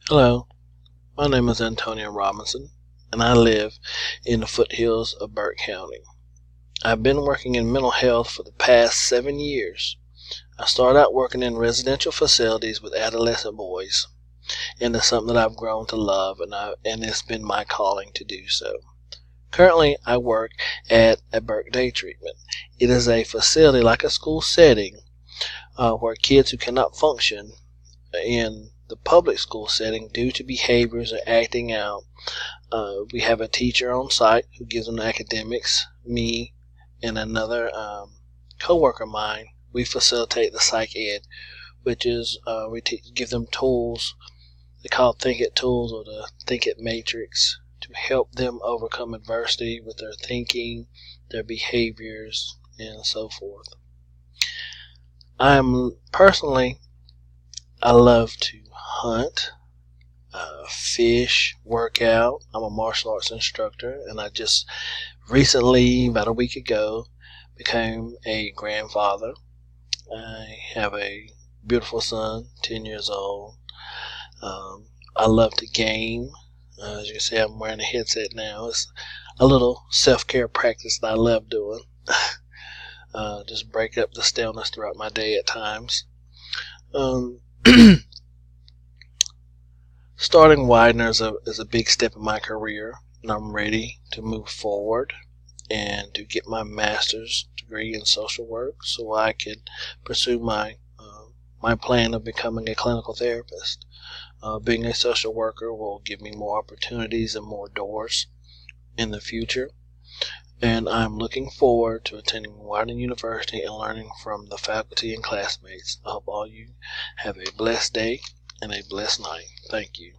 Hello, my name is Antonio Robinson, and I live in the foothills of Burke County. I've been working in mental health for the past 7 years. I started out working in residential facilities with adolescent boys, and it's something that I've grown to love, and it's been my calling to do so. Currently, I work at a Burke Day Treatment. It is a facility like a school setting where kids who cannot function in the public school setting due to behaviors or acting out. We have a teacher on site who gives them the academics. Me and another co-worker of mine, we facilitate the psych ed, which is we give them tools. They call it Think It tools or the Think It matrix to help them overcome adversity with their thinking, their behaviors, and so forth. I love to hunt, fish, work out. I'm a martial arts instructor, and I just recently, about a week ago, became a grandfather. I have a beautiful son, 10 years old. I love to game. As you can see, I'm wearing a headset now. It's a little self-care practice that I love doing. Just break up the stillness throughout my day at times. Starting Widener is a big step in my career, and I'm ready to move forward and to get my master's degree in social work so I can pursue my plan of becoming a clinical therapist. Being a social worker will give me more opportunities and more doors in the future, and I'm looking forward to attending Widener University and learning from the faculty and classmates. I hope all you have a blessed day and a blessed night. Thank you.